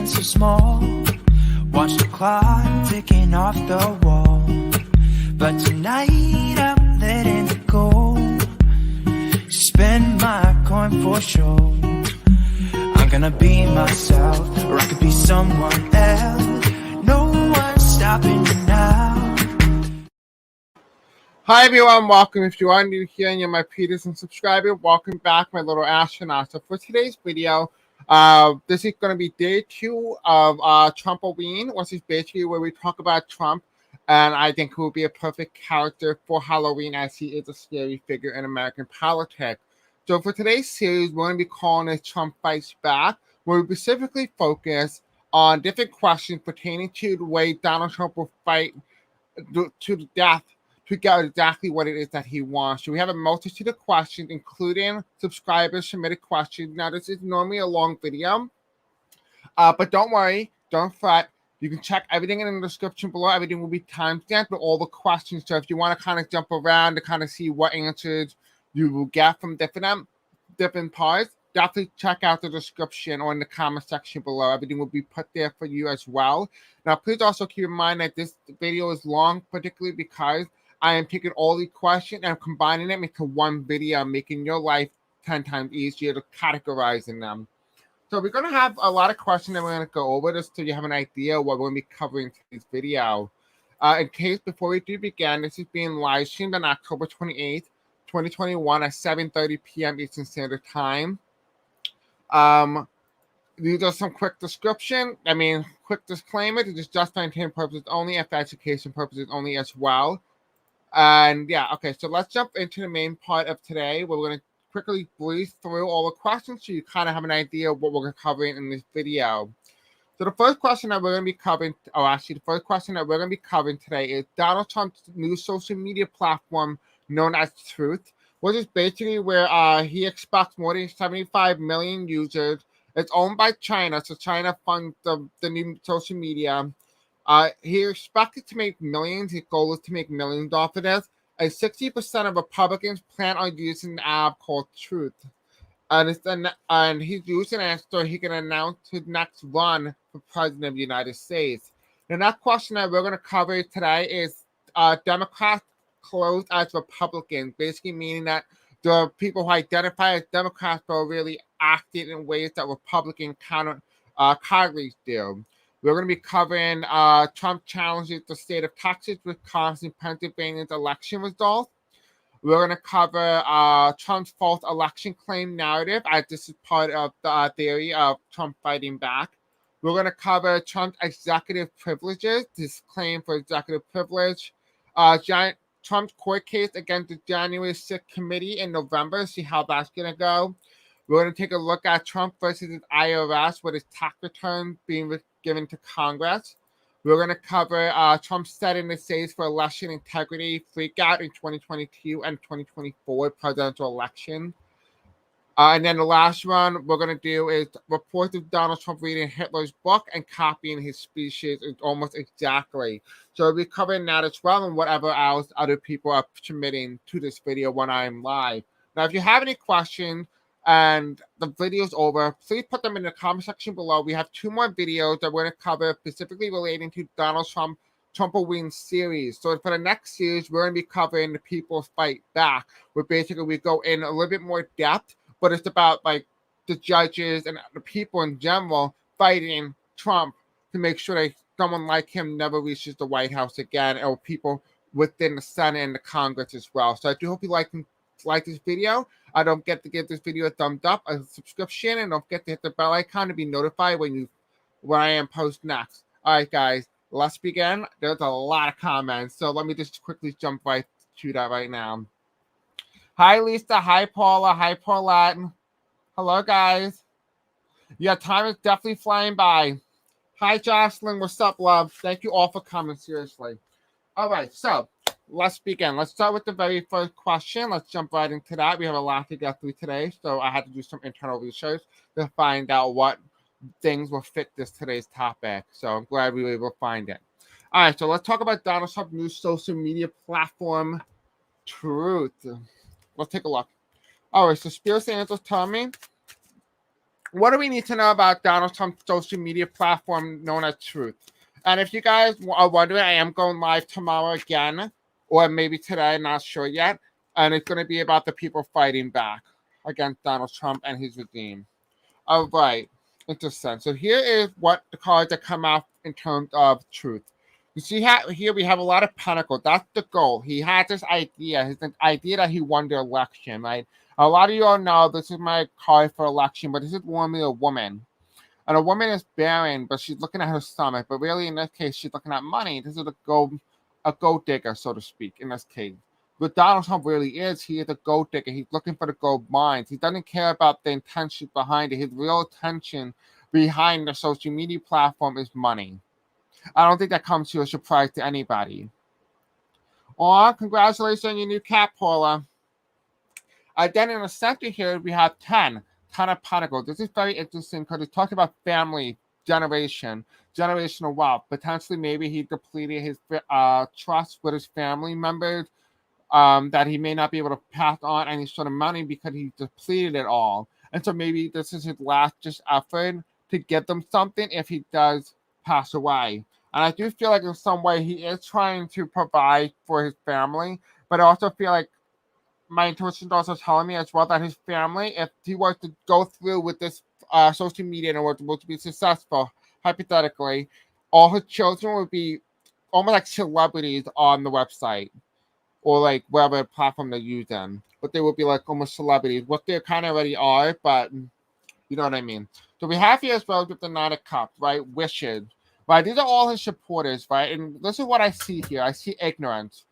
feeling so small. Watch the clock ticking off the wall. But tonight I'm letting it go. Spend my coin for sure. I'm gonna be myself, or I could be someone else. No one's stopping me now. Hi everyone, welcome. If you are new here and you're my Peterson subscriber, welcome back, my little astronaut. So for today's video, this is going to be day 2 of Trumpoween, which is basically where we talk about Trump, and I think he will be a perfect character for Halloween as he is a scary figure in American politics. So for today's series, we're going to be calling it Trump Fights Back, where we specifically focus on different questions pertaining to the way Donald Trump will fight to the death to get exactly what it is that he wants. So we have a multitude of questions, including subscribers submitted questions. Now, this is normally a long video, but don't worry, don't fret. You can check everything in the description below. Everything will be timestamped with all the questions. So if you want to kind of jump around to kind of see what answers you will get from different parts, definitely check out the description or in the comment section below. Everything will be put there for you as well. Now, please also keep in mind that this video is long, particularly because I am taking all the questions and combining them into one video, making your life 10 times easier to categorizing them. So we're going to have a lot of questions that we're going to go over just so you have an idea of what we're going to be covering in today's video. In case, before we do begin, this is being live streamed on October 28th, 2021 at 7:30 p.m. Eastern Standard Time. These are some quick quick disclaimer. This is just for entertainment purposes only and for education purposes only as well. And yeah, okay, so let's jump into the main part of today. We're going to quickly breeze through all the questions so you kind of have an idea of what we're covering in this video. So the first question that we're going to be covering, today is Donald Trump's new social media platform known as Truth, which is basically where he expects more than 75 million users. It's owned by China, so China funds the new social media. He expected to make millions. His goal is to make millions off of this. And 60% of Republicans plan on using the app called Truth. And he's using it so he can announce his next run for president of the United States. The next question that we're going to cover today is Democrats closed as Republicans, basically meaning that the people who identify as Democrats are really acting in ways that Republican colleagues do. We're going to be covering Trump challenges the state of Texas, Wisconsin, Pennsylvania's election results. We're going to cover Trump's false election claim narrative, as this is part of the theory of Trump fighting back. We're going to cover Trump's executive privileges, this claim for executive privilege. Trump's court case against the January 6th committee in November, see how that's going to go. We're going to take a look at Trump versus his IRS with his tax return being given to Congress. We're going to cover Trump setting the stage for election integrity freakout in 2022 and 2024 presidential election. And then the last one we're going to do is reports of Donald Trump reading Hitler's book and copying his speeches almost exactly. So we'll be covering that as well and whatever else other people are submitting to this video when I'm live. Now, if you have any questions, and the video's over, please put them in the comment section below. We have 2 more videos that we're going to cover specifically relating to Donald Trumpoween series. So for the next series, we're going to be covering the People Fight Back, where basically we go in a little bit more depth, but it's about like the judges and the people in general fighting Trump to make sure that someone like him never reaches the White House again, or people within the Senate and the Congress as well. So I do hope you like this video. Don't forget to give this video a thumbs up, a subscription, and don't forget to hit the bell icon to be notified when I am post next. All right, guys, let's begin. There's a lot of comments, so let me just quickly jump right to that right now. Hi, Lisa. Hi, Paula. Hi, Paulette. Hello, guys. Yeah, time is definitely flying by. Hi, Jocelyn. What's up, love? Thank you all for coming, seriously. All right, so let's begin. Let's start with the very first question. Let's jump right into that. We have a lot to get through today, so I had to do some internal research to find out what things will fit today's topic. So I'm glad we were able to find it. All right, so let's talk about Donald Trump's new social media platform, Truth. Let's take a look. All right, so Spirit Angels tell me what do we need to know about Donald Trump's social media platform known as Truth? And if you guys are wondering, I am going live tomorrow again, or maybe today, not sure yet. And it's going to be about the people fighting back against Donald Trump and his regime. All right, interesting. So here is what the cards that come out in terms of Truth. You see here we have a lot of pentacles. That's the goal. He had this idea, his idea that he won the election, right? A lot of you all know this is my card for election, but this is normally a woman. And a woman is barren, but she's looking at her stomach. But really, in this case, she's looking at money. This is a gold digger, so to speak, in this case. What Donald Trump really is, he is a gold digger. He's looking for the gold mines. He doesn't care about the intention behind it. His real intention behind the social media platform is money. I don't think that comes to a surprise to anybody. Oh, congratulations on your new cat, Paula. Then in the center here, we have 10 of pentacles. This is very interesting because it talks about family, generational wealth. Potentially, maybe he depleted his trust with his family members, that he may not be able to pass on any sort of money because he depleted it all. And so maybe this is his last just effort to get them something if he does pass away. And I do feel like in some way he is trying to provide for his family, but I also feel like my intuition is also telling me as well that his family, if he was to go through with this social media and was to be successful, hypothetically, all his children would be almost like celebrities on the website or like whatever platform they use them. But they would be like almost celebrities, what they kind of already are, but you know what I mean. So we have here as well with the Nine of Cups, right? Wishes, right? These are all his supporters, right? And this is what I see here. I see ignorance.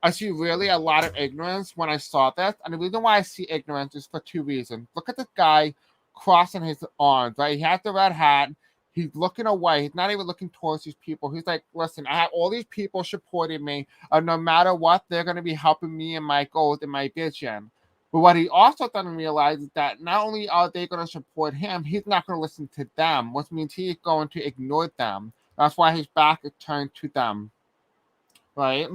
I see really a lot of ignorance when I saw this. And the reason why I see ignorance is for two reasons. Look at this guy crossing his arms, right? He has the red hat. He's looking away. He's not even looking towards these people. He's like, listen, I have all these people supporting me. And no matter what, they're going to be helping me in my goals and my vision. But what he also doesn't realize is that not only are they going to support him, he's not going to listen to them, which means he's going to ignore them. That's why his back is turned to them, right?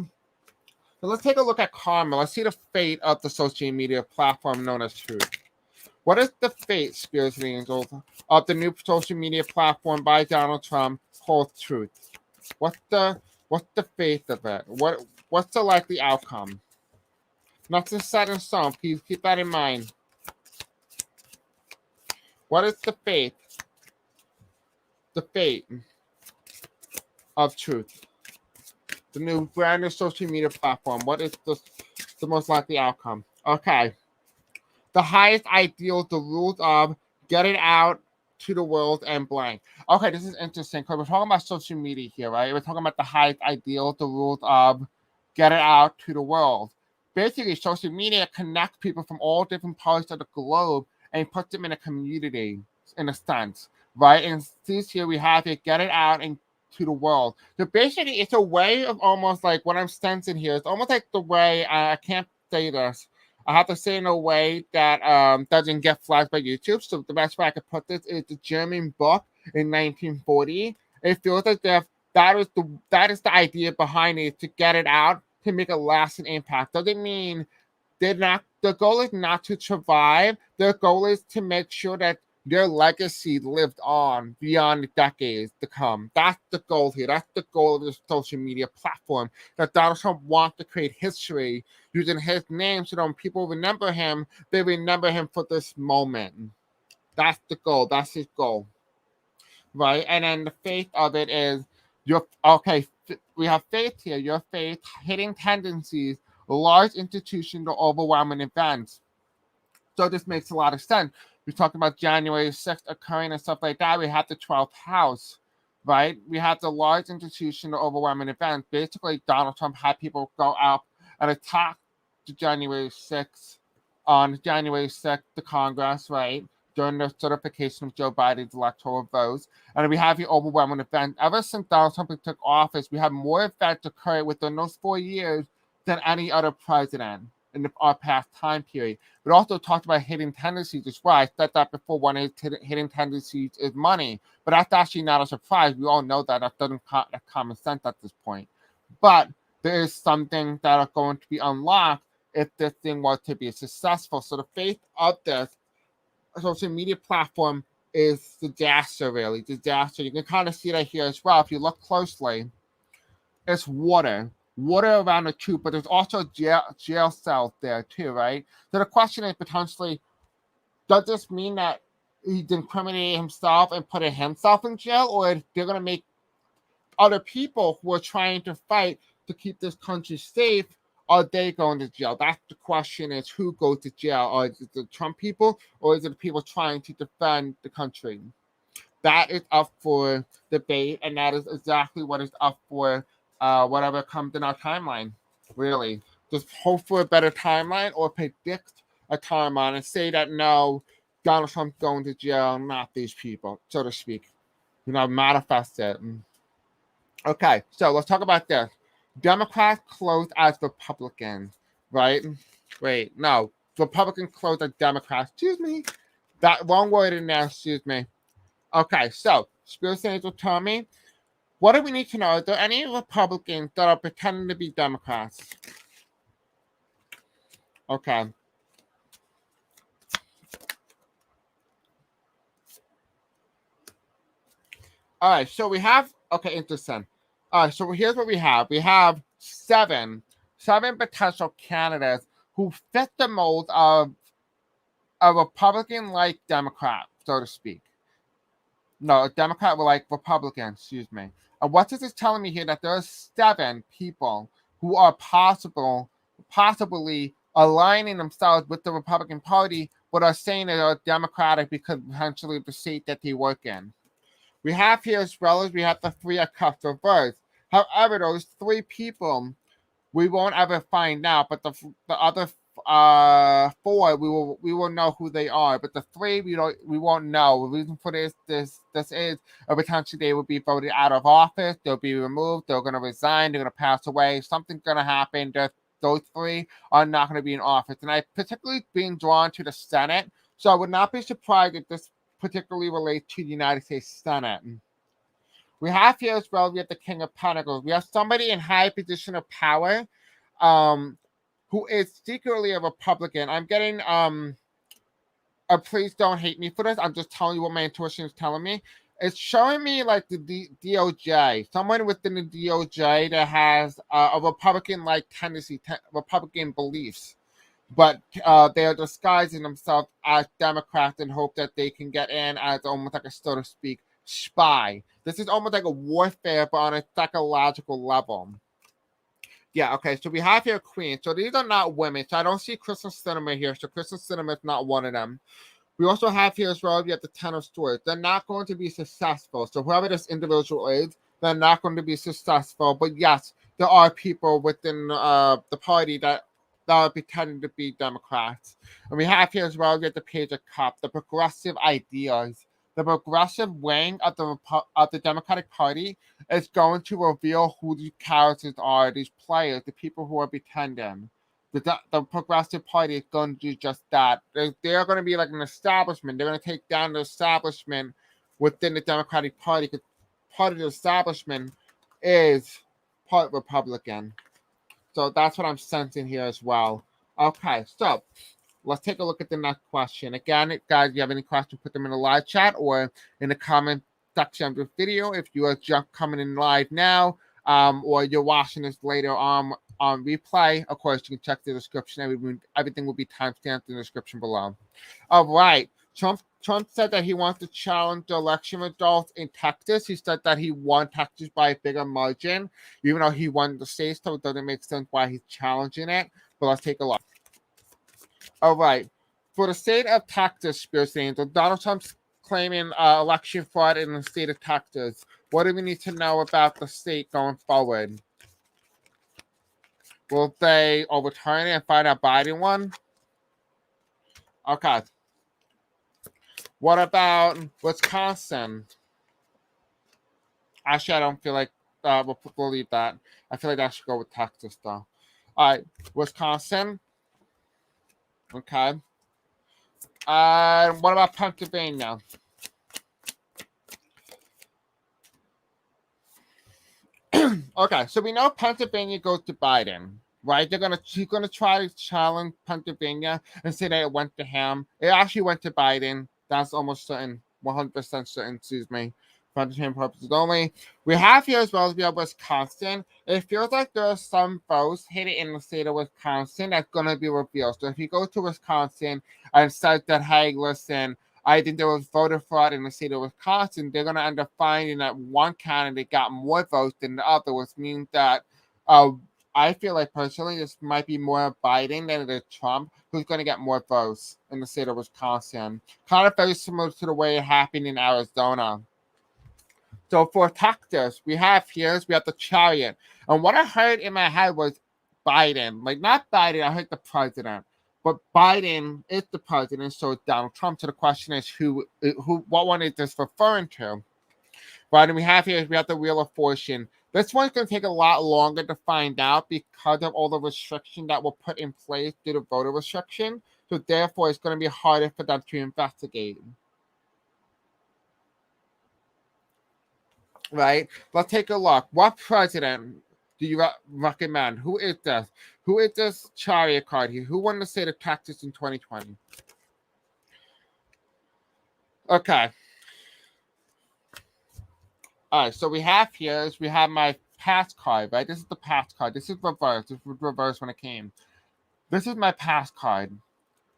So let's take a look at karma. Let's see the fate of the social media platform known as Truth. What is the fate, spirits and angels, of the new social media platform by Donald Trump called Truth? What's the fate of it? What's the likely outcome? Nothing set in stone. Please keep that in mind. What is the fate? The fate of Truth. The new brand new social media platform. What is the most likely outcome? Okay. The highest ideals, the rules of get it out to the world and blank. Okay, this is interesting because we're talking about social media here, right? We're talking about the highest ideals, the rules of get it out to the world. Basically, social media connects people from all different parts of the globe and puts them in a community, in a sense, right? And this here we have it, get it out and to the world. So basically, it's a way of almost like what I'm sensing here. It's almost like the way I can't say this. I have to say in a way that doesn't get flagged by YouTube. So the best way I could put this is the German book in 1940. It feels as if that is the idea behind it, to get it out, to make a lasting impact. Doesn't mean the goal is not to survive. Their goal is to make sure that their legacy lived on beyond the decades to come. That's the goal here. That's the goal of this social media platform, that Donald Trump wants to create history using his name so that when people remember him, they remember him for this moment. That's the goal. That's his goal. Right? And then the faith of it is, we have faith here. Your faith, hidden tendencies, large institutions or overwhelming events. So this makes a lot of sense. We talked about January 6th occurring and stuff like that. We have the 12th house, right? We have the large institution or overwhelming events. Basically, Donald Trump had people go out and attack the January 6th, on January 6th, the Congress, right? During the certification of Joe Biden's electoral votes. And we have the overwhelming event. Ever since Donald Trump took office, we have more events occurring within those 4 years than any other president in our past time period. We also talked about hidden tendencies as well. I said that before. One of his hidden tendencies is money, but that's actually not a surprise. We all know that. That doesn't make common sense at this point. But there is something that are going to be unlocked if this thing was to be successful. So the faith of this social media platform is disaster, really. Disaster. You can kind of see that here as well. If you look closely, it's water. Water around the tube, but there's also jail cells there too, right? So the question is potentially, does this mean that he's incriminating himself and putting himself in jail, or they're going to make other people who are trying to fight to keep this country safe, are they going to jail? That's the question, is who goes to jail? Or is it the Trump people, or is it the people trying to defend the country? That is up for debate, and that is exactly what is up for whatever comes in our timeline, really. Just hope for a better timeline or predict a timeline and say that no, Donald Trump's going to jail, not these people, so to speak. Manifest it. Okay, so let's talk about this. Democrats close as Republicans, right? Wait, no. Republicans close as Democrats. Excuse me. That wrong word in there, excuse me. Okay, so Spirit Angel tell me, what do we need to know? Are there any Republicans that are pretending to be Democrats? Okay. All right, so we have, okay, interesting. All right, so here's what we have. We have seven potential candidates who fit the mold of a Republican-like Democrat, so to speak. No, a Democrat will like Republican, excuse me. And what this is telling me here, that there are 7 people who are possibly aligning themselves with the Republican Party, but are saying they are Democratic because potentially of the state that they work in. We have here, as well as we have the 3 at cups reversed. However, those 3 people we won't ever find out, but the other 4 we will know who they are, but the 3 we won't know. The reason for this is potentially they will be voted out of office, they'll be removed, they're going to resign, they're going to pass away, something's going to happen. Those 3 are not going to be in office, and I particularly being drawn to the Senate, so I would not be surprised if this particularly relates to the United States Senate. We have here as well, we have the King of Pentacles. We have somebody in high position of power who is secretly a Republican. I'm getting, please don't hate me for this. I'm just telling you what my intuition is telling me. It's showing me like the DOJ, someone within the DOJ that has a Republican-like tendency, Republican beliefs. But they are disguising themselves as Democrats and hope that they can get in as almost like a, so to speak, spy. This is almost like a warfare, but on a psychological level. Yeah, okay, so we have here Queen. So these are not women. So I don't see Sinema here. So Sinema is not one of them. We also have here as well, we have the 10 of Swords. They're not going to be successful. So whoever this individual is, they're not going to be successful. But yes, there are people within the party that are pretending to be Democrats. And we have here as well, we have the Page of Cups, the progressive ideas. The progressive wing of the Democratic Party is going to reveal who these characters are, these players, the people who are pretending. The Progressive Party is going to do just that. They're going to be like an establishment. They're going to take down the establishment within the Democratic Party, because part of the establishment is part Republican. So that's what I'm sensing here as well. Okay, so let's take a look at the next question. Again, guys, if you have any questions, put them in the live chat or in the comment section of the video. If you are just coming in live now, or you're watching this later on replay, of course, you can check the description. Everything will be timestamped in the description below. All right. Trump said that he wants to challenge the election results in Texas. He said that he won Texas by a bigger margin, even though he won the state, so it doesn't make sense why he's challenging it. But let's take a look. All right. For the state of Texas, Spirit Angel, Donald Trump's claiming election fraud in the state of Texas. What do we need to know about the state going forward? Will they overturn it and find out Biden won? Okay. What about Wisconsin? Actually, I don't feel like we'll leave that. I feel like I should go with Texas, though. All right. Wisconsin. Okay. What about Pennsylvania? Okay, so we know Pennsylvania goes to Biden, right? He's gonna try to challenge Pennsylvania and say that it went to him. It actually went to Biden. That's almost certain. 100% certain, excuse me, for entertainment purposes only. We have here as well as we have Wisconsin. It feels like there are some votes hidden in the state of Wisconsin that's going to be revealed. So if you go to Wisconsin and said that, hey, listen, I think there was voter fraud in the state of Wisconsin, they're going to end up finding that one candidate got more votes than the other, which means that I feel like personally this might be more Biden than it is Trump who's going to get more votes in the state of Wisconsin. Kind of very similar to the way it happened in Arizona. So for Texas, we have the chariot. And what I heard in my head was Biden. Like, not Biden, I heard the president. But Biden is the president, so it's Donald Trump. So the question is what one is this referring to? Right, and we have the Wheel of Fortune. This one's going to take a lot longer to find out because of all the restriction that were put in place due to voter restriction. So therefore, it's going to be harder for them to investigate. Right? Let's take a look. What president do you recommend? Who is this? Who is this chariot card here? Who won the state of Texas in 2020? Okay. All right, so we have my past card, right? This is the past card. This is reverse. This was reverse when it came. This is my past card.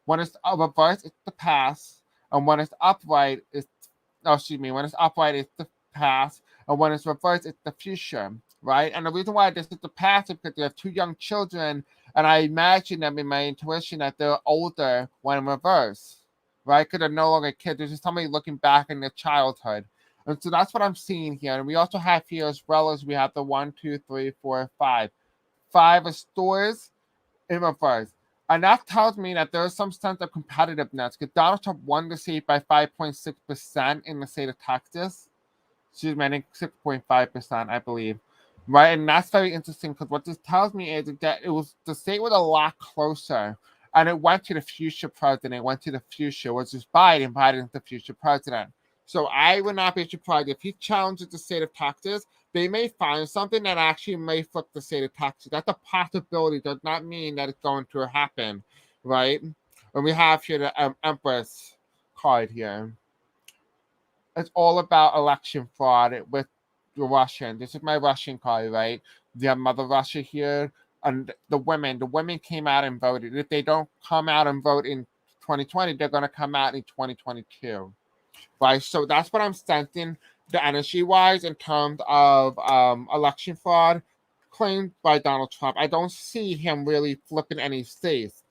When it's reverse, it's the past. And when it's upright, when it's upright, it's the past. And when it's reversed, it's the future, right? And the reason why this is the past is because they have two young children, and I imagine them in my intuition that they're older when reversed, right? Because they're no longer kids. There's just somebody looking back in their childhood. And so that's what I'm seeing here. And we also have here, as well as we have the 1, 2, 3, 4, 5. 5 restores in reverse. And that tells me that there's some sense of competitiveness because Donald Trump won the seat by 5.6% in the state of Texas. Excuse me, I think 6.5%, I believe. Right, and that's very interesting because what this tells me is that the state was a lot closer. And it went to the future president, it went to the future, which is Biden. Biden's the future president. So I would not be surprised if he challenges the state of Texas. They may find something that actually may flip the state of Texas. That's a possibility. Does not mean that it's going to happen, right? And we have here the Empress card here. It's all about election fraud with the Russian. This is my Russian card, right? We have Mother Russia here, and the women. The women came out and voted. If they don't come out and vote in 2020, they're going to come out in 2022. Right, so that's what I'm sensing the energy-wise in terms of election fraud claimed by Donald Trump. I don't see him really flipping any states.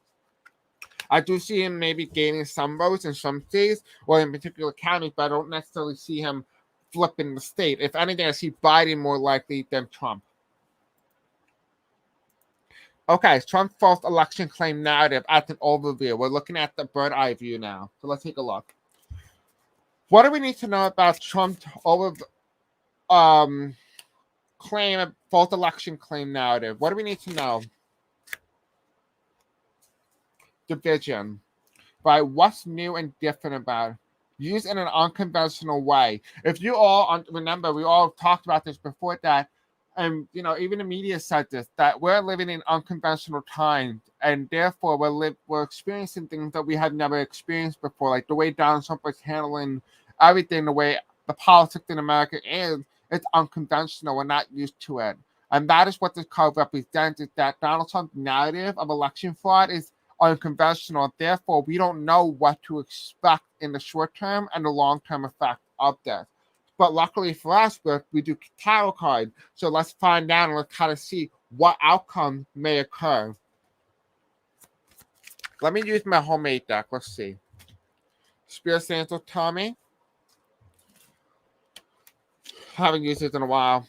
I do see him maybe gaining some votes in some states or in particular counties, but I don't necessarily see him flipping the state. If anything, I see Biden more likely than Trump. Okay, Trump's false election claim narrative as an overview. We're looking at the bird eye view now. So let's take a look. What do we need to know about Trump's false election claim narrative? What do we need to know? Division, right? What's new and different about it? Used in an unconventional way. If you all remember, we all talked about this before that, and even the media said this, that we're living in unconventional times, and therefore we're experiencing things that we have never experienced before, like the way Donald Trump was handling everything, the way the politics in America is. It's unconventional. We're not used to it. And that is what this card represents, is that Donald Trump's narrative of election fraud is unconventional. Therefore, we don't know what to expect in the short term and the long-term effect of this. But luckily for us, we do tarot cards. So let's find out and let's kind of see what outcome may occur. Let me use my homemade deck. Let's see. Spirit Angel Tommy. Haven't used it in a while.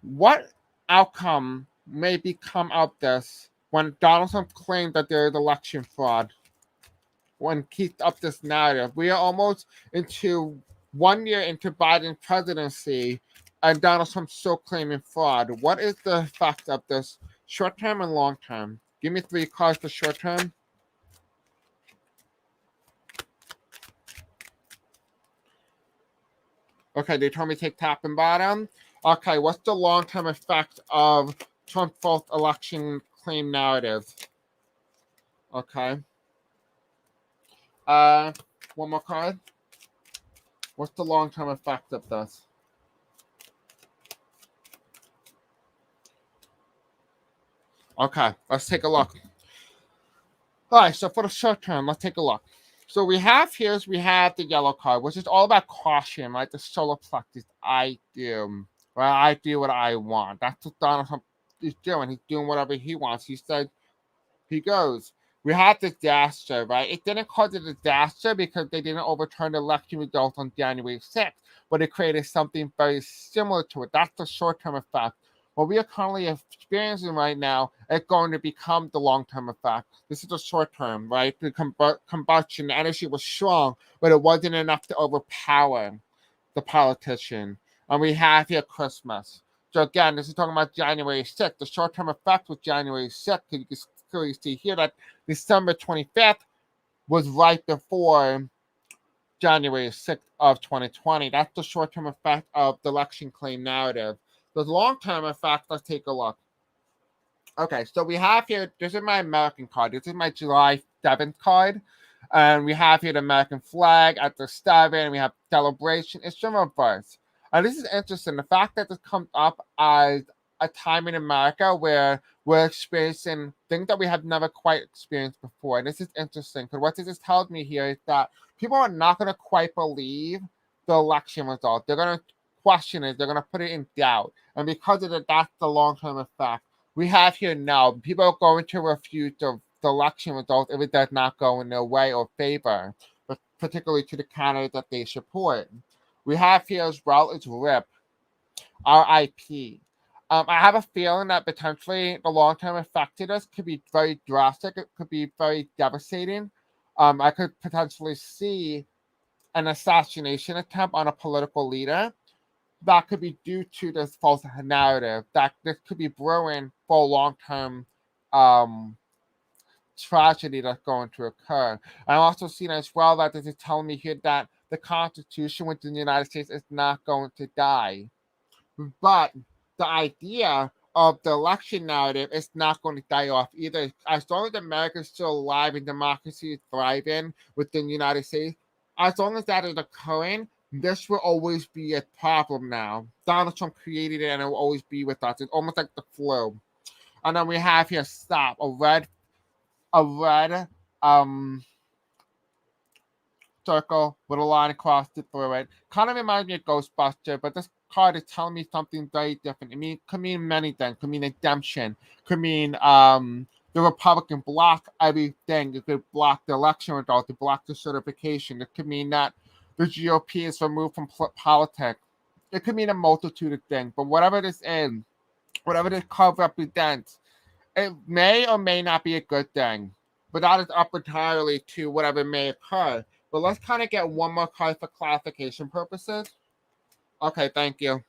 What outcome may become of this when Donald Trump claimed that there is election fraud? When keeps up this narrative, we are almost into 1 year into Biden's presidency, and Donald Trump's still claiming fraud. What is the effect of this, short term and long term? Give me 3 cards for short term. Okay, they told me to take top and bottom. Okay, what's the long-term effect of Trump's false election claim narrative? Okay. One more card. What's the long-term effect of this? Okay, let's take a look. All right, so for the short term, let's take a look. So we have the yellow card, which is all about caution, right? The solar plexus. I do. Well, I do what I want. That's what Donald Trump is doing. He's doing whatever he wants. He said he goes. We had the disaster, right? It didn't cause a disaster because they didn't overturn the election results on January 6th, but it created something very similar to it. That's the short-term effect. What we are currently experiencing right now is going to become the long-term effect. This is the short-term, right? The combustion energy was strong, but it wasn't enough to overpower the politician. And we have here Christmas. So again, this is talking about January 6th. The short-term effect was January 6th. You can clearly see here that December 25th was right before January 6th of 2020. That's the short-term effect of the election claim narrative. The long-term effect, let's take a look. Okay, so we have here, this is my American card. This is my July 7th card. And we have here the American flag at the 7. We have celebration. It's in reverse. And this is interesting. The fact that this comes up as a time in America where we're experiencing things that we have never quite experienced before. And this is interesting because what this tells me here is that people are not going to quite believe the election result. They're going to question it. They're going to put it in doubt. And because of that, that's the long-term effect. We have here now, people are going to refute the election results if it does not go in their way or favor, but particularly to the candidate that they support. We have here as well is RIP, RIP. I have a feeling that potentially the long-term effect of this could be very drastic. It could be very devastating. I could potentially see an assassination attempt on a political leader that could be due to this false narrative, that this could be brewing for a long-term tragedy that's going to occur. I'm also seeing as well that this is telling me here that the Constitution within the United States is not going to die. But the idea of the election narrative is not going to die off either. As long as America is still alive and democracy is thriving within the United States, as long as that is occurring, this will always be a problem now. Donald Trump created it and it will always be with us. It's almost like the flu. And then we have here stop, a red circle with a line across it through it. Kind of reminds me of Ghostbuster, but this card is telling me something very different. Could mean many things. Could mean redemption. Could mean the Republican block everything. It could block the election result. It block the certification. It could mean that the GOP is removed from politics. It could mean a multitude of things. But whatever this is, whatever this card represents, it may or may not be a good thing. But that is up entirely to whatever may occur. But let's kind of get one more card for clarification purposes. Okay, thank you.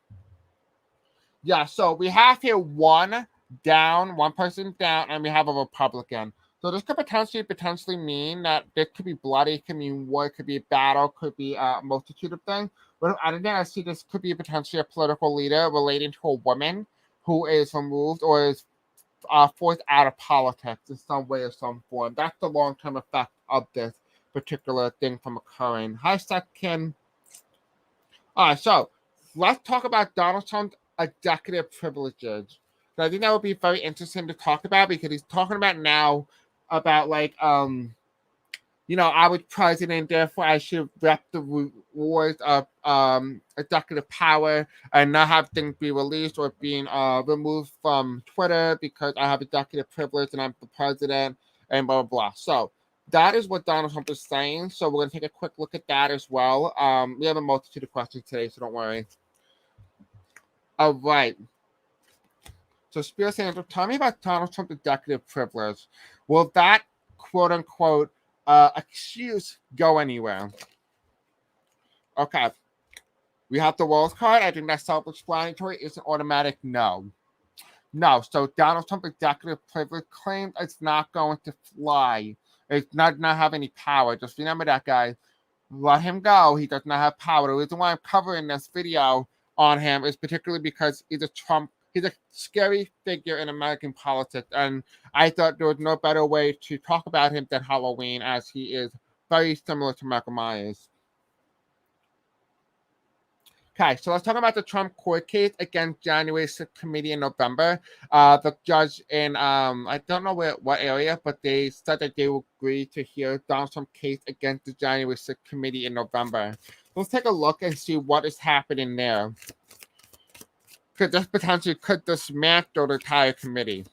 Yeah, so we have here one person down, and we have a Republican. So this could potentially mean that this could be bloody, it could mean war, it could be a battle, could be a multitude of things. But I think I see this could be potentially a political leader relating to a woman who is removed or is forced out of politics in some way or some form. That's the long-term effect of this particular thing from occurring. Hi, Kim. All right, so let's talk about Donald Trump's executive privileges. So I think that would be very interesting to talk about because he's talking about now about I was president, therefore I should rep the rewards of executive power and not have things be released or being removed from Twitter because I have executive privilege and I'm the president and blah, blah, blah. So that is what Donald Trump is saying. So we're going to take a quick look at that as well. We have a multitude of questions today, so don't worry. All right. So Spears Sanders, tell me about Donald Trump's executive privilege. Will that quote unquote excuse go anywhere? Okay. We have the World card. I think that's self-explanatory. It's an automatic no. No. So Donald Trump's executive privilege claims it's not going to fly. It's not have any power. Just remember that, guys. Let him go. He does not have power. The reason why I'm covering this video on him is particularly because he's a scary figure in American politics, and I thought there was no better way to talk about him than Halloween, as he is very similar to Michael Myers. Okay, so let's talk about the Trump court case against January 6th committee in November. The judge in I don't know what area, but they said that they will agree to hear Donald Trump case against the January 6th committee in November. Let's take a look and see what is happening there. Could this potentially dismantle the entire committee?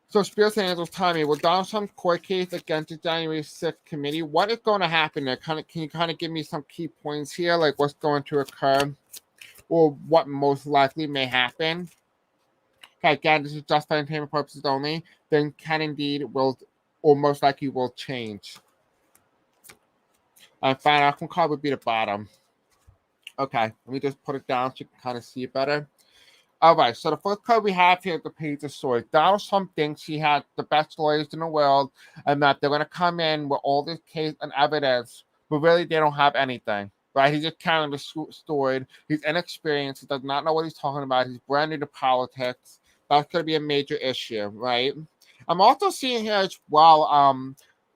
So Spirits and Angels tell me, will Donald Trump's court case against the January 6th committee, what is going to happen there? Can you kind of give me some key points here, like what's going to occur or what most likely may happen? Okay, again, this is just for entertainment purposes only. Then can indeed will or most likely will change. And final outcome card would be the bottom. Okay, let me just put it down so you can kind of see it better. All right, so the first card we have here is the Page of Swords. Donald Trump thinks he has the best lawyers in the world and that they're going to come in with all this case and evidence, but really they don't have anything, right? He's just carrying the sword. He's inexperienced. He does not know what he's talking about. He's brand new to politics. That's going to be a major issue, right? I'm also seeing here as well,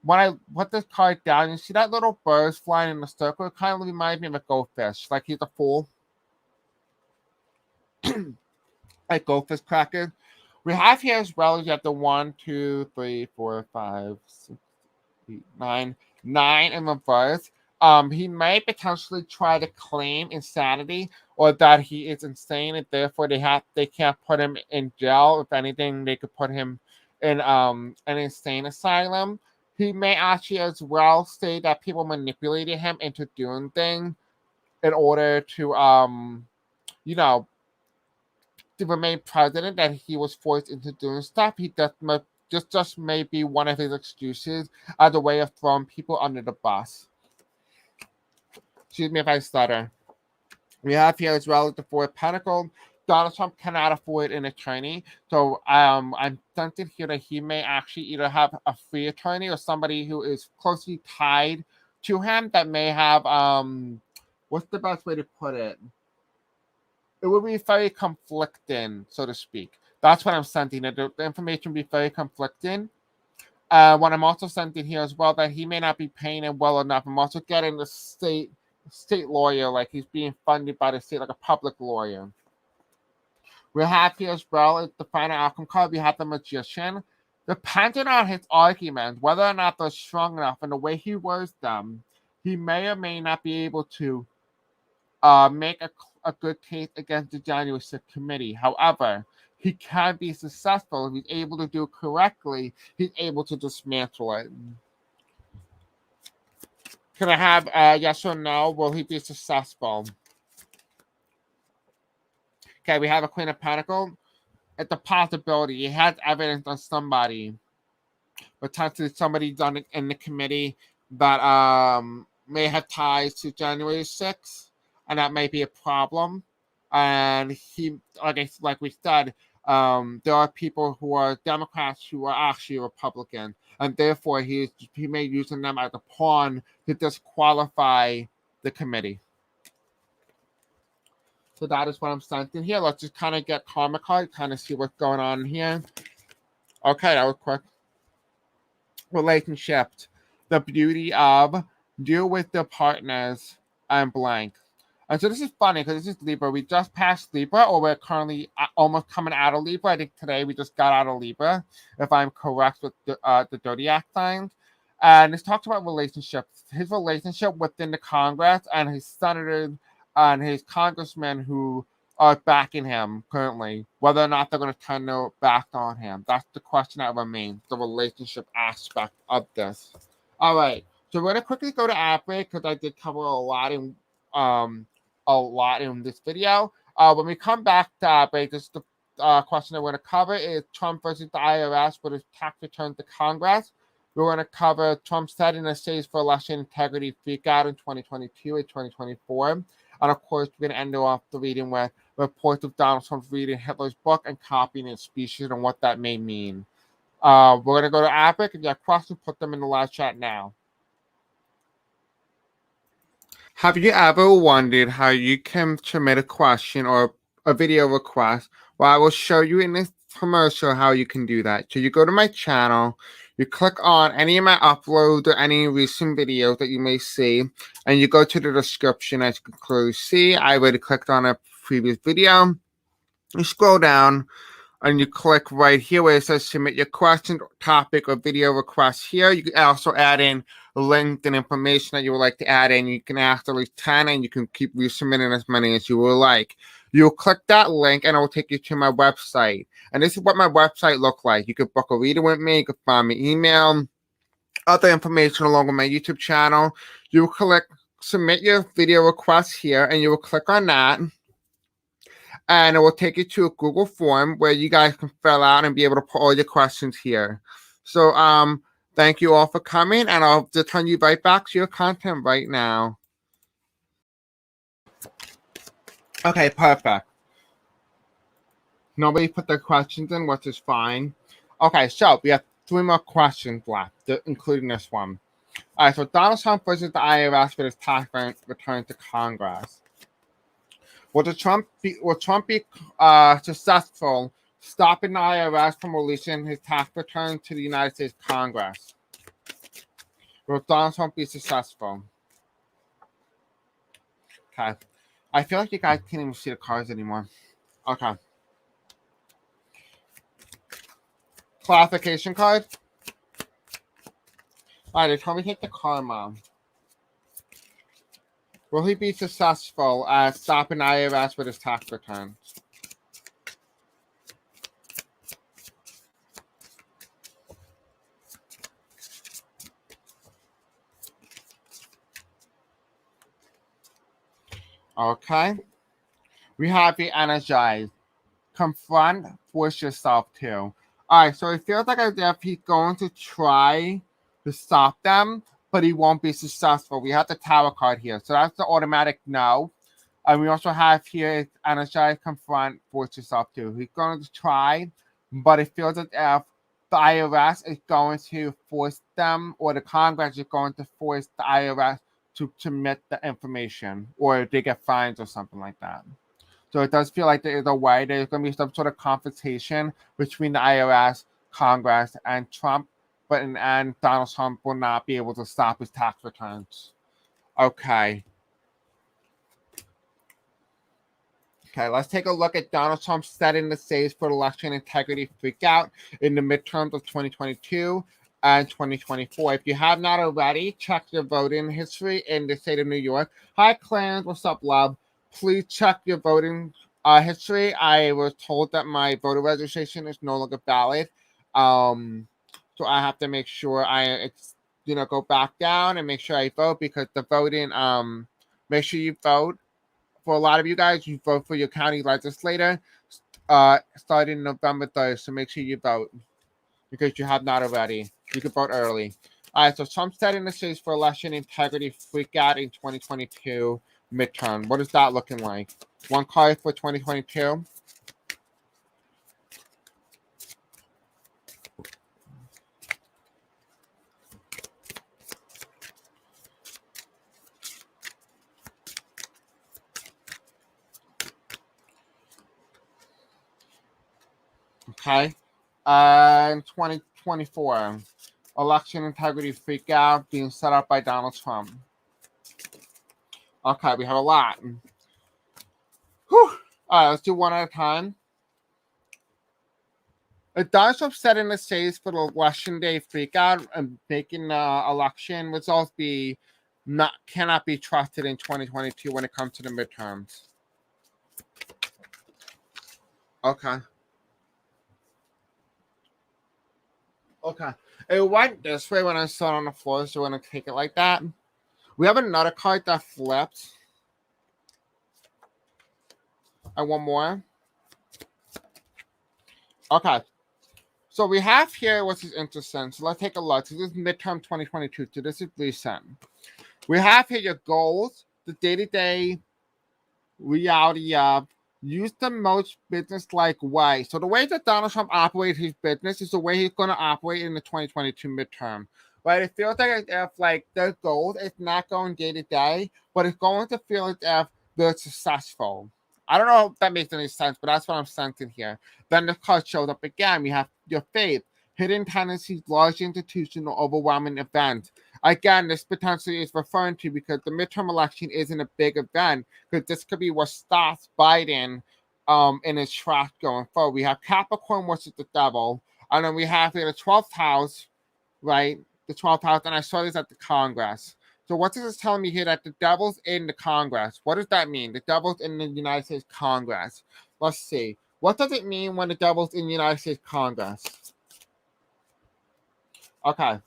when I put this card down, you see that little bird flying in the circle? It kind of reminds me of a goldfish, like he's a fool. Like goldfish cracker. We have here as well, you have the 1, 2, 3, 4, 5, 6, 8, 9 in reverse. He may potentially try to claim insanity or that he is insane and therefore they can't put him in jail. If anything, they could put him in an insane asylum. He may actually as well say that people manipulated him into doing things in order to to remain president, that he was forced into doing stuff. He just may be one of his excuses as a way of throwing people under the bus. Excuse me if I stutter. We have here as well as the Four of Pentacles. Donald Trump cannot afford an attorney. So I'm sensing here that he may actually either have a free attorney or somebody who is closely tied to him that may have, what's the best way to put it? It would be very conflicting, so to speak. That's what I'm sensing. The information will be very conflicting. What I'm also sensing here as well, that he may not be paying him well enough. I'm also getting the state lawyer, like he's being funded by the state, like a public lawyer. We have here as well as the final outcome card. We have the Magician. Depending on his arguments, whether or not they're strong enough and the way he words them, he may or may not be able to make a good case against the January 6th committee. However, he can be successful. If he's able to do it correctly, he's able to dismantle it. Can I have a yes or no? Will he be successful? Okay, we have a Queen of Pentacles. It's a possibility. He has evidence on somebody, potentially somebody done it in the committee that may have ties to January 6th, and that may be a problem. And he, like we said, there are people who are Democrats who are actually Republican, and therefore he may use them as a pawn to disqualify the committee. So that is what I'm sensing here. Let's just kind of get karma card, kind of see what's going on here. Okay, that was quick. Relationship. The beauty of deal with the partners and blank. And so this is funny because this is Libra. We just passed Libra, or we're currently almost coming out of Libra. I think today we just got out of Libra, if I'm correct with the zodiac signs. And this talks about relationships. His relationship within the Congress and his senators and his congressmen who are backing him currently, whether or not they're going to turn their back on him. That's the question that remains, the relationship aspect of this. All right, so we're going to quickly go to ad break because I did cover a lot in this video. When we come back to ad break, this is the question that we're going to cover is Trump versus the IRS with his tax returns to Congress. We're going to cover Trump setting the stage for election integrity freakout in 2022 and 2024. And of course, we're going to end off the reading with reports of Donald Trump reading Hitler's book and copying his speeches and what that may mean. We're going to go to Epic. If you have questions, put them in the live chat now. Have you ever wondered how you can submit a question or a video request? Well, I will show you in this commercial how you can do that. So you go to my channel, You click on any of my uploads or any recent videos that you may see, and you go to the description. As you can clearly see, I already clicked on a previous video. You scroll down, and you click right here where it says submit your question, topic, or video request here. You can also add in link and information that you would like to add in. You can ask at least 10, and you can keep resubmitting as many as you would like. You'll click that link, and it will take you to my website. And this is what my website looks like. You can book a reading with me. You can find me email, other information along with my YouTube channel. You will click submit your video request here, and you will click on that. And it will take you to a Google form where you guys can fill out and be able to put all your questions here. So thank you all for coming, and I'll just turn you right back to your content right now. Okay, perfect. Nobody put their questions in, which is fine. Okay, so we have 3 more questions left, including this one. All right, so Donald Trump versus the IRS for his tax return to Congress. Will Trump be successful stopping the IRS from releasing his tax return to the United States Congress? Will Donald Trump be successful? Okay. I feel like you guys can't even see the cards anymore. Okay. Clarification card. All right, they told me to take the card, Mom. Will he be successful at stopping IRS with his tax returns? Okay. We have the energized. Confront, force yourself to. All right, so it feels like as if he's going to try to stop them, but he won't be successful. We have the Tower card here, so that's the automatic no. And we also have here energize, confront, force yourself to. He's going to try, but it feels as if the IRS is going to force them, or the Congress is going to force the IRS to submit the information, or they get fines or something like that. So it does feel like there is a way there's going to be some sort of confrontation between the IRS, Congress, and Trump, and Donald Trump will not be able to stop his tax returns. Okay. Okay, let's take a look at Donald Trump setting the stage for election integrity freakout in the midterms of 2022 and 2024. If you have not already, check your voting history in the state of New York. Hi, Clarence. What's up, love? Please check your voting history. I was told that my voter registration is no longer valid. So I have to make sure I go back down and make sure I vote, because the voting, make sure you vote. For a lot of you guys, you vote for your county legislator starting November 3rd. So make sure you vote, because you have not already. You can vote early. All right, so Trump setting the stage for election integrity freakout in 2022 midterm. What is that looking like? One card for 2022. Okay. And 2024. Election integrity freakout being set up by Donald Trump. Okay, we have a lot. Whew. All right, let's do one at a time. Donald Trump setting the stage for the election day freakout and making election results cannot be trusted in 2022 when it comes to the midterms. Okay. Okay. It went this way when I saw it on the floor, so we're going to take it like that. We have another card that flipped. And one more. Okay. So we have here, which is interesting. So let's take a look. So this is midterm 2022. So this is recent. We have here your goals, the day-to-day reality of use the most business-like way. So the way that Donald Trump operates his business is the way he's going to operate in the 2022 midterm. Right? It feels like if their goals is not going day-to-day, but it's going to feel as if they're successful. I don't know if that makes any sense, but that's what I'm sensing here. Then the card shows up again. We have your faith. hidden tendencies, large institutional, overwhelming event. Again, this potentially is referring to because the midterm election isn't a big event, because this could be what stops Biden in his track going forward. We have Capricorn, which is the devil, and then we have here the 12th house, right? The 12th house, and I saw this at the Congress. So what is this telling me here? That the devil's in the Congress. What does that mean? The devil's in the United States Congress. Let's see. What does it mean when the devil's in the United States Congress? Okay.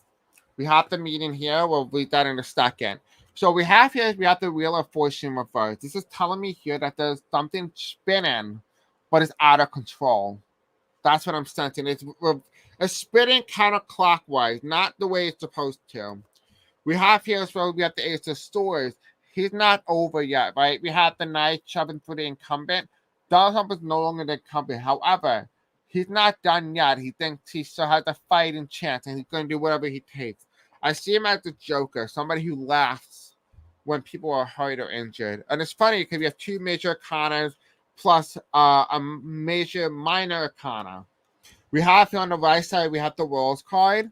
We have the meeting here. We'll read that in a second. So we have the Wheel of Fortune reversed. This is telling me here that there's something spinning, but it's out of control. That's what I'm sensing. It's spinning counterclockwise, not the way it's supposed to. We have here as well, we have the Ace of Swords. He's not over yet, right? We have the Knight shoving through the incumbent. Donald Trump is no longer the incumbent. However, he's not done yet. He thinks he still has a fighting chance, and he's going to do whatever he takes. I see him as the Joker, somebody who laughs when people are hurt or injured. And it's funny because we have two major arcanas plus a major minor arcana. We have here on the right side, we have the World's card.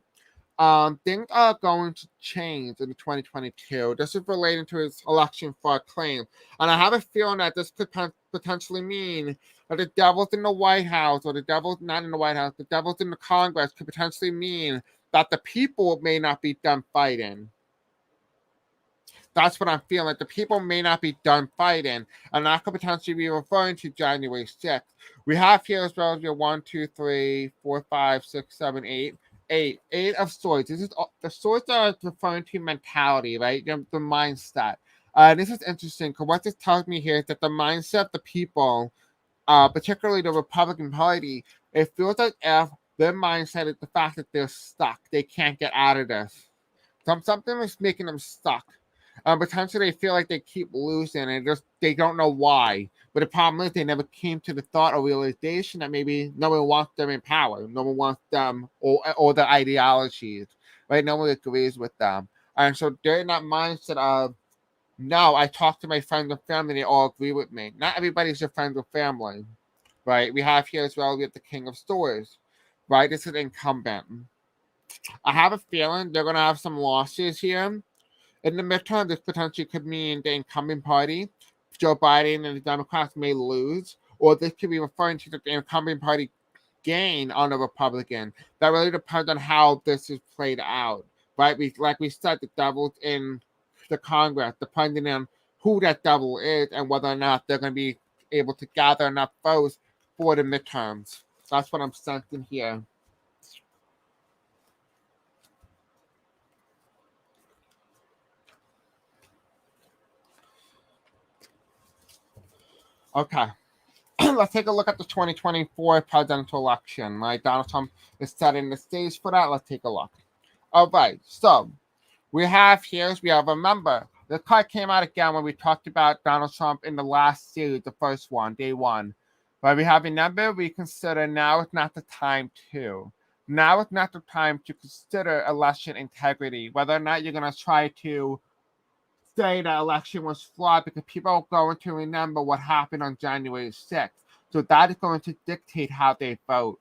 Things are going to change in 2022. This is relating to his election fraud claim. And I have a feeling that this could potentially mean that the devil's in the White House, or the devil's not in the White House, the devil's in the Congress, could potentially mean that the people may not be done fighting. That's what I'm feeling. Like the people may not be done fighting, and that could potentially be referring to January 6th. We have here as well as your 1, 2, 3, 4, 5, 6, 7, 8. Eight of Swords. This is the swords are referring to mentality, right? The mindset. This is interesting because what this tells me here is that the mindset of the people, particularly the Republican Party, it feels like if their mindset is the fact that they're stuck, they can't get out of this. Something is making them stuck. Potentially, they feel like they keep losing, and they don't know why. But the problem is, they never came to the thought or realization that maybe no one wants them in power, no one wants them or their ideologies, right? No one agrees with them, and so they're in that mindset of, no, I talk to my friends and family, they all agree with me. Not everybody's your friends or family, right? We have here as well, we have the King of Swords, right? This is incumbent. I have a feeling they're gonna have some losses here. In the midterm, this potentially could mean the incumbent party, Joe Biden and the Democrats, may lose, or this could be referring to the incumbent party gain on the Republican. That really depends on how this is played out, right? Like we said, the devil's in the Congress, depending on who that devil is and whether or not they're going to be able to gather enough votes for the midterms. That's what I'm sensing here. Okay. Let's take a look at the 2024 presidential election. Right, Donald Trump is setting the stage for that. Let's take a look. All right, so we have remember, the card came out again when we talked about Donald Trump in the last series, the first one, day one. But we have remember, reconsider, now is not the time to. Now is not the time to consider election integrity, whether or not you're going to try to say the election was flawed, because people are going to remember what happened on January 6th. So that is going to dictate how they vote.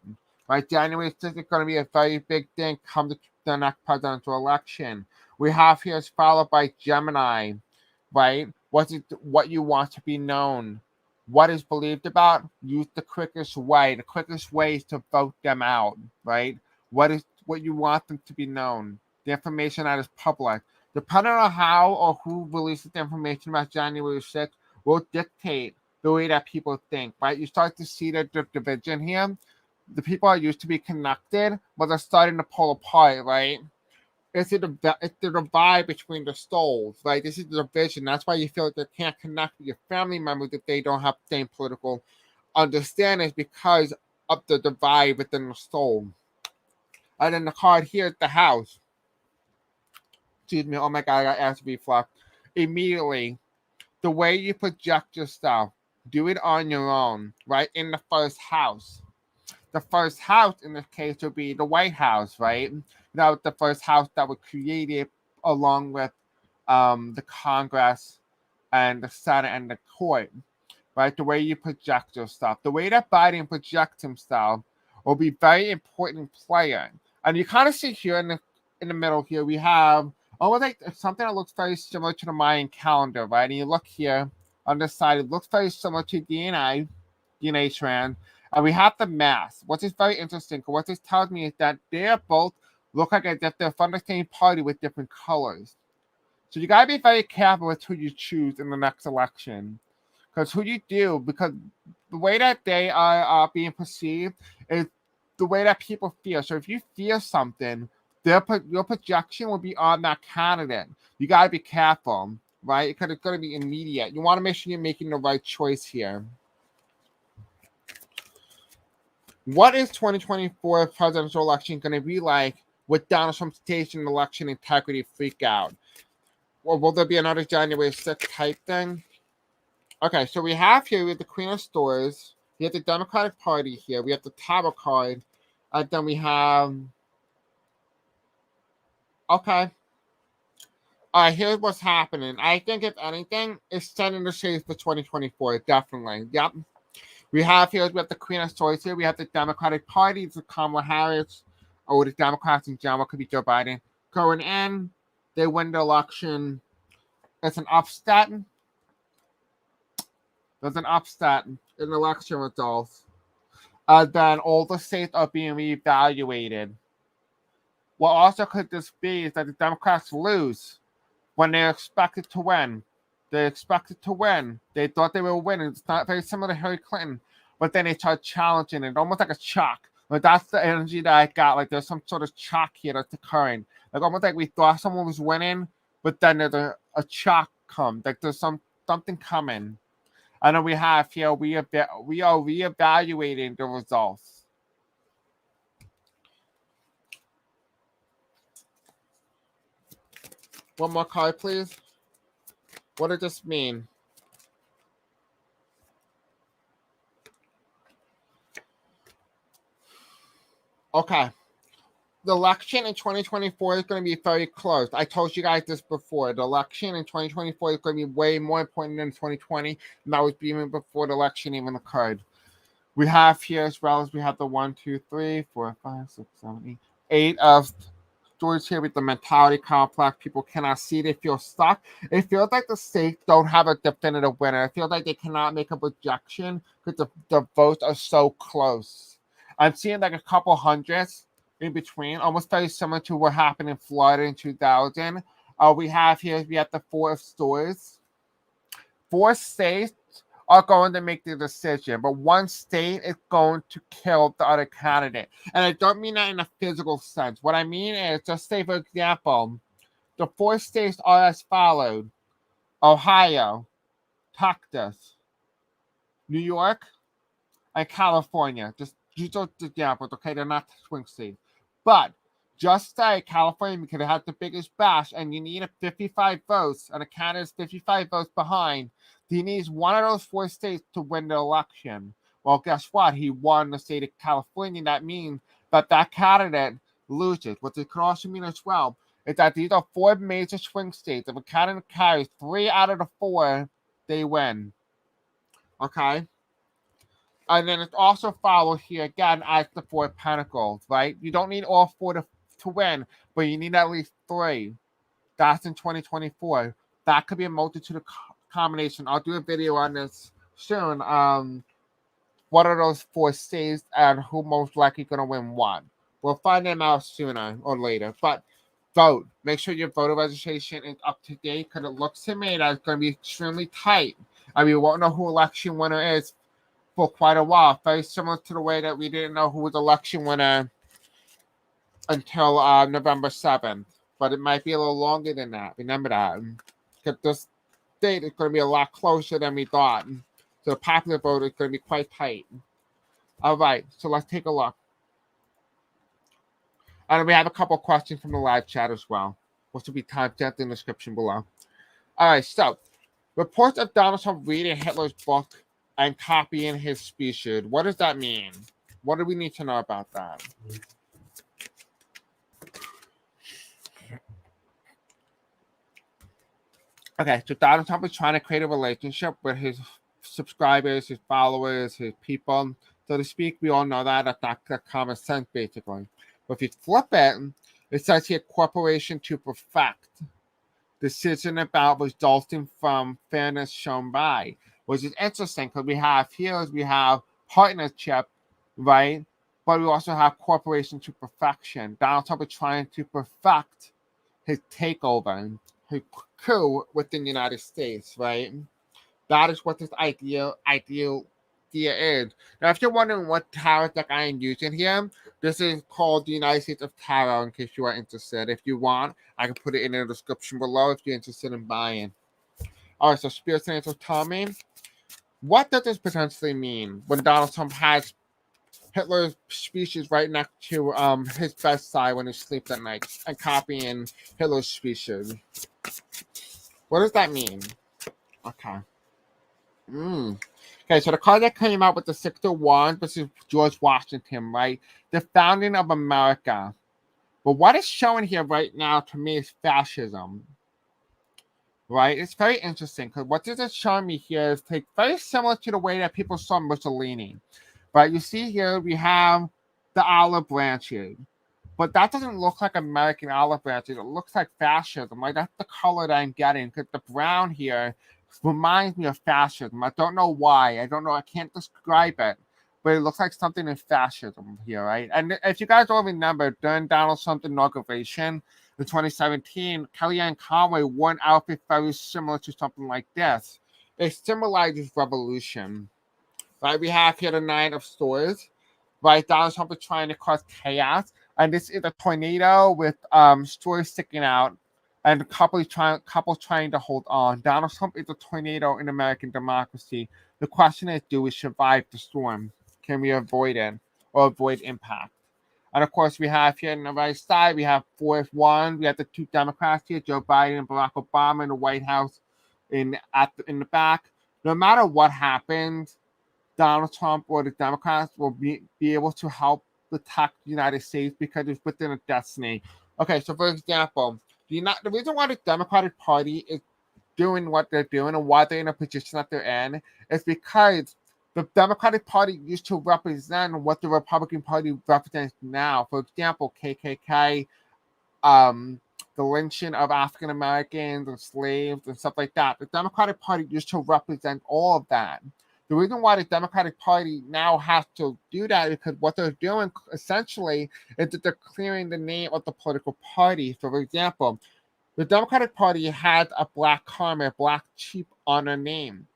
Right? January 6th is going to be a very big thing come to the next presidential election. We have here is followed by Gemini, right? What you want to be known. What is believed about? Use the quickest way. The quickest way is to vote them out, right? What you want them to be known. The information that is public. Depending on how or who releases the information about January 6th will dictate the way that people think, right? You start to see the division here. The people are used to be connected, but they're starting to pull apart, right? It's the divide between the souls, right? This is the division. That's why you feel like they can't connect with your family members if they don't have the same political understanding, because of the divide within the soul. And then the card here is the house. Excuse me, oh my God, I got acid reflux. Immediately, the way you project yourself, do it on your own, right? In the first house. The first house in this case would be the White House, right? That was the first house that was created along with the Congress and the Senate and the court, right? The way you project yourself. The way that Biden projects himself will be very important player. And you kind of see here in the middle here, we have almost like something that looks very similar to the Mayan calendar, right? And you look here on this side, it looks very similar to DNA strand. And we have the mass. What is very interesting, what this tells me is that they're both look like as if they're from the same party with different colors. So you gotta be very careful with who you choose in the next election. Because who you do, because the way that they are being perceived is the way that people feel. So if you feel something, your projection will be on that candidate. You got to be careful, right? Because it's going to be immediate. You want to make sure you're making the right choice here. What is 2024 presidential election going to be like with Donald Trump's station election integrity freakout? Or will there be another January 6th type thing? Okay, so we have here the Queen of Swords. We have the Democratic Party here. We have the Tarot card. And then we have... Okay. All right, here's what's happening. I think, if anything, it's setting the stage for 2024. Definitely. Yep. We have here, we have the Queen of Swords here. We have the Democratic Party. It's Kamala Harris. Or the Democrats in general. Could be Joe Biden. Going in. They win the election. It's an upset. There's an upset in election results. Then all the states are being reevaluated. What also could this be is that the Democrats lose when they're expected to win. They're expected to win. They thought they were winning. It's not very similar to Hillary Clinton. But then they start challenging it, almost like a shock. Like that's the energy that I got. Like there's some sort of shock here that's occurring. Like almost like we thought someone was winning, but then there's a shock come. Like there's something coming. And then we have here, we are reevaluating the results. One more card, please. What does this mean? Okay. The election in 2024 is going to be very close. I told you guys this before. The election in 2024 is going to be way more important than 2020. And that was even before the election even occurred. We have here, as well as we have the 1, 2, 3, 4, 5, 6, 7, 8 of stories here with the mentality complex. People cannot see. They feel stuck. It feels like the states don't have a definitive winner. It feels like they cannot make a projection because the votes are so close. I'm seeing like a couple hundreds in between, almost very similar to what happened in Florida in 2000. We have the 4 of Swords. 4 states are going to make the decision, but 1 state is going to kill the other candidate. And I don't mean that in a physical sense. What I mean is, just say, for example, the 4 states are as follows: Ohio, Texas, New York, and California. Just use those examples, okay? They're not swing states. But just say California, because it has the biggest bash, and you need 55 votes, and a candidate is 55 votes behind. He needs one of those 4 states to win the election. Well, guess what? He won the state of California. That means that candidate loses. What it could also mean as well is that these are 4 major swing states. If a candidate carries 3 out of the 4, they win. Okay? And then it's also followed here again as the 4 of Pentacles, right? You don't need all 4 to win, but you need at least 3. That's in 2024. That could be a multitude of combination. I'll do a video on this soon. What are those 4 states and who most likely going to win what? We'll find them out sooner or later. But vote. Make sure your voter registration is up to date, because it looks to me that it's going to be extremely tight. I mean, we won't know who election winner is for quite a while. Very similar to the way that we didn't know who was election winner until November 7th. But it might be a little longer than that. Remember that. Because this date is going to be a lot closer than we thought. So the popular vote is going to be quite tight. All right, so let's take a look. And we have a couple questions from the live chat as well, which will be timestamped in the description below. All right, so reports of Donald Trump reading Hitler's book and copying his speeches. What does that mean? What do we need to know about that? Okay, so Donald Trump is trying to create a relationship with his subscribers, his followers, his people, so to speak. We all know that. That's not common sense, basically. But if you flip it, it says here corporation to perfect. Decision about resulting from fairness shown by, which is interesting because we have partnership, right? But we also have corporation to perfection. Donald Trump is trying to perfect his takeover, his coup within the United States, right? That is what this idea is. Now, if you're wondering what tarot deck I am using here, this is called the United States of Tarot, in case you are interested. If you want, I can put it in the description below if you're interested in buying. All right, so Spirit Angel, tell me, what does this potentially mean when Donald Trump has Hitler's speeches right next to his bedside when he sleeps at night and copying Hitler's speeches? What does that mean? Okay. Okay, so the card that came out with the Six of Wands, this is George Washington, right? The founding of America. But what is showing here right now to me is fascism, right? It's very interesting because what this is showing me here is very similar to the way that people saw Mussolini, right? You see here we have the olive branches, but that doesn't look like American olive branches. It looks like fascism, right? That's the color that I'm getting because the brown here reminds me of fascism. I don't know why. I can't describe it, but it looks like something in fascism here, right? And if you guys all remember, during Donald Trump's inauguration in 2017, Kellyanne Conway wore an outfit very similar to something like this. It symbolizes revolution, right? We have here the Nine of Swords, right? Donald Trump is trying to cause chaos, and this is a tornado with swords sticking out, and couples trying to hold on. Donald Trump is a tornado in American democracy. The question is, do we survive the storm? Can we avoid it or avoid impact? And of course, we have here on the right side, we have 4-1. We have the two Democrats here, Joe Biden and Barack Obama in the White House in the back. No matter what happens, Donald Trump or the Democrats will be able to help protect the United States because it's within a destiny. Okay, so for example, the reason why the Democratic Party is doing what they're doing and why they're in a position that they're in is because the Democratic Party used to represent what the Republican Party represents now. For example, KKK, the lynching of African Americans and slaves and stuff like that. The Democratic Party used to represent all of that. The reason why the Democratic Party now has to do that is because what they're doing essentially is that they're clearing the name of the political party. So, for example, the Democratic Party had a black karma, a black sheep on their name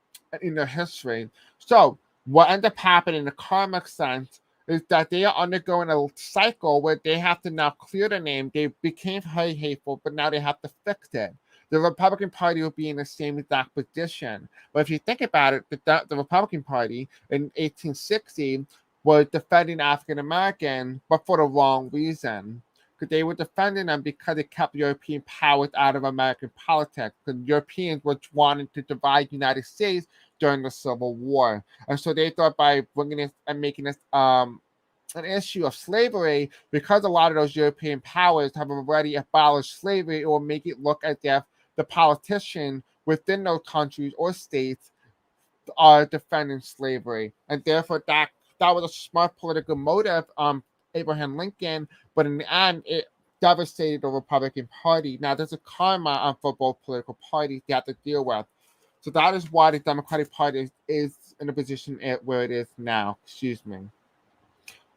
in their history. So, what ended up happening in the karmic sense is that they are undergoing a cycle where they have to now clear the name. They became very hateful, but now they have to fix it. The Republican Party will be in the same exact position. But if you think about it, the Republican Party in 1860 was defending African Americans, but for the wrong reason. Because they were defending them because it kept European powers out of American politics. Because Europeans were wanting to divide the United States during the Civil War. And so they thought by bringing this and making this an issue of slavery, because a lot of those European powers have already abolished slavery, it will make it look as if the politician within those countries or states are defending slavery. And therefore that was a smart political motive, Abraham Lincoln, but in the end it devastated the Republican Party. Now there's a karma for both political parties they have to deal with. So that is why the Democratic Party is in the position where it is now. Excuse me.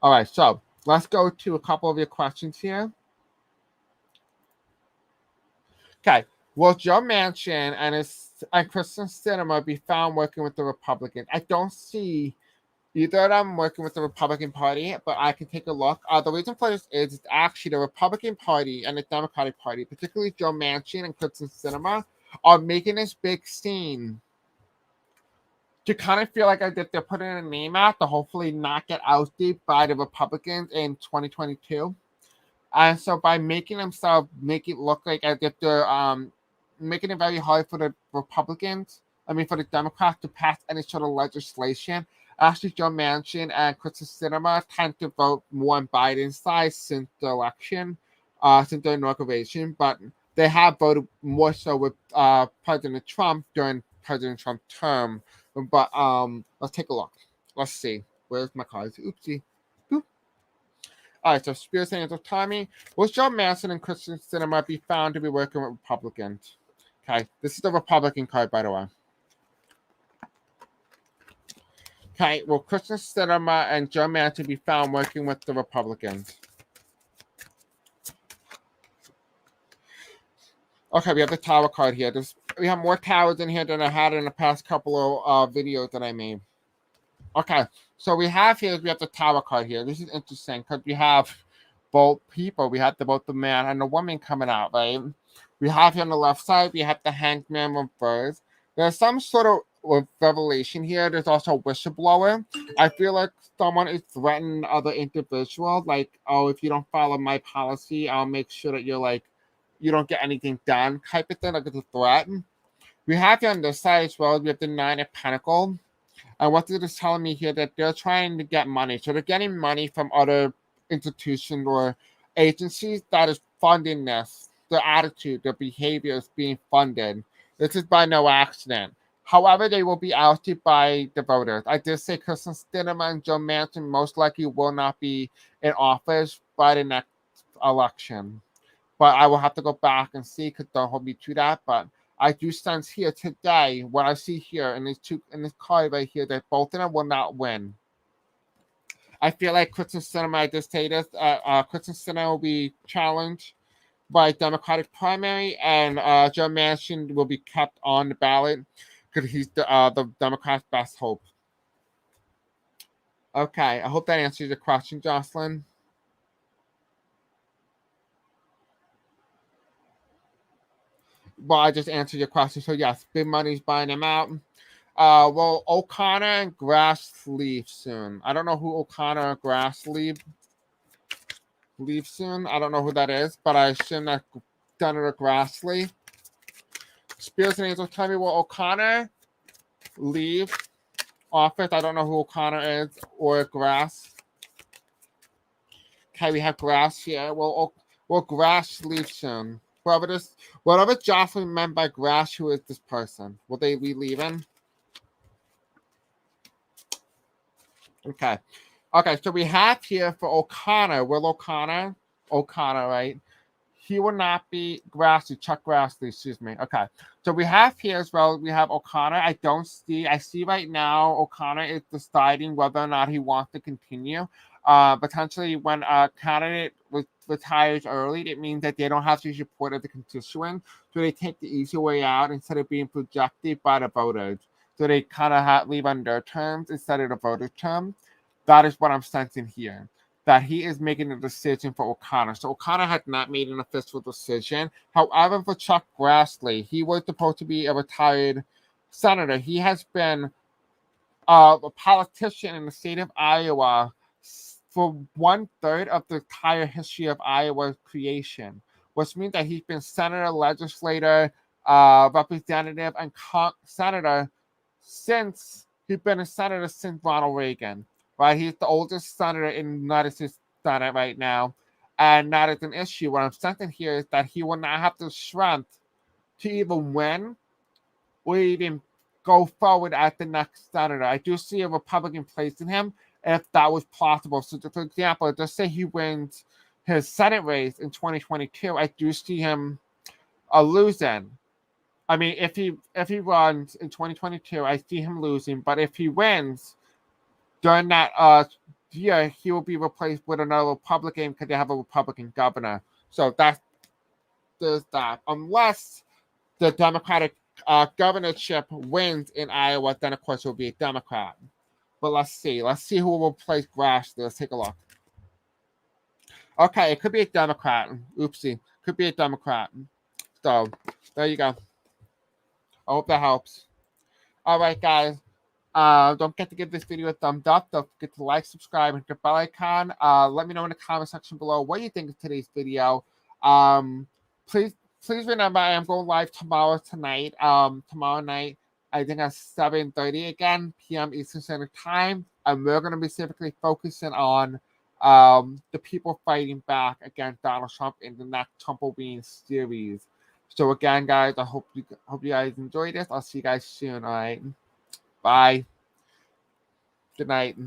All right, so let's go to a couple of your questions here. Okay. Will Joe Manchin and Kyrsten Sinema be found working with the Republicans? I don't see either of them working with the Republican Party, but I can take a look. The reason for this is it's actually the Republican Party and the Democratic Party, particularly Joe Manchin and Kyrsten Sinema, are making this big scene to kind of feel like they're putting a name out to hopefully not get ousted by the Republicans in 2022. And so by making themselves make it look like as if they're making it very hard for the for the Democrats to pass any sort of legislation. Actually, Joe Manchin and Kyrsten Sinema tend to vote more on Biden's side since the election, since the inauguration, but they have voted more so with President Trump during President Trump's term. But let's take a look. Let's see. Where's my cards? Oopsie. Boop. All right, so Spears and Angel Tommy. Will Joe Manchin and Kyrsten Sinema be found to be working with Republicans? Okay, this is the Republican card, by the way. Okay, will Kyrsten Sinema and Joe Manchin be found working with the Republicans? Okay, we have the tower card here. We have more towers in here than I had in the past couple of videos that I made. Okay, so we have the tower card here. This is interesting because we have both people. We have both the man and the woman coming out, right? We have here on the left side, we have the hanged man reversed. There's some sort of revelation here. There's also a whistleblower. I feel like someone is threatening other individuals, like, oh, if you don't follow my policy, I'll make sure that you don't get anything done, type of thing, like it's a threat. We have here on the side as well, we have the Nine of Pentacles. And what it is telling me here that they're trying to get money. So they're getting money from other institutions or agencies that is funding this. Their attitude, their behavior is being funded. This is by no accident. However, they will be ousted by the voters. I did say Kyrsten Sinema and Joe Manchin most likely will not be in office by the next election. But I will have to go back and see, because don't hold me to that. But I do sense here today, what I see here in this card right here, that both of them will not win. I feel like Kyrsten Sinema, I just say this, Kyrsten Sinema will be challenged by Democratic primary, and Joe Manchin will be kept on the ballot because he's the Democrats' best hope. Okay, I hope that answers your question, Jocelyn. Well, I just answered your question. So yes, big money's buying him out. Well, O'Connell and Grassley soon. I don't know who O'Connell and Grassley leave soon. I don't know who that is, but I assume that Senator Grassley. Spears and Angel, tell me, will O'Connor leave office? I don't know who O'Connor is, or Grass. Okay, we have Grass here. Will Grass leave soon? Whatever Jocelyn meant by Grass, who is this person? Will they be leaving? Okay. Okay, so we have here for O'Connor, O'Connor, right? He will not be Grassley, Chuck Grassley, excuse me. Okay, so we have here as well, we have O'Connor. I see right now O'Connor is deciding whether or not he wants to continue. Potentially when a candidate retires early, it means that they don't have to support of the constituent, so they take the easy way out instead of being projected by the voters. So they kind of leave on their terms instead of the voters' terms. That is what I'm sensing here, that he is making a decision for O'Connor. So O'Connor had not made an official decision. However, for Chuck Grassley, he was supposed to be a retired senator. He has been a politician in the state of Iowa for 1/3 of the entire history of Iowa's creation, which means that he's been senator, legislator, representative, and senator since he's been a senator since Ronald Reagan. Right, he's the oldest senator in the United States Senate right now, and that is an issue. What I'm sensing here is that he will not have the strength to even win or even go forward as the next senator. I do see a Republican placing him if that was possible. So, for example, just say he wins his Senate race in 2022, I do see him losing. I mean, if he runs in 2022, I see him losing. But if he wins during that year, he will be replaced with another Republican because they have a Republican governor. So there's that. Unless the Democratic governorship wins in Iowa, then of course it will be a Democrat. But let's see. Let's see who will replace Grassley. Let's take a look. Okay, it could be a Democrat. Oopsie. Could be a Democrat. So, there you go. I hope that helps. All right, guys. Don't forget to give this video a thumbs up. Don't forget to like, subscribe, and hit the bell icon. Let me know in the comment section below what you think of today's video. Please remember I am going live tomorrow night. I think at 7:30 again p.m. Eastern Standard Time, and we're going to be specifically focusing on the people fighting back against Donald Trump in the next Trumpoween series. So again, guys, I hope you guys enjoyed this. I'll see you guys soon. All right. Bye. Good night.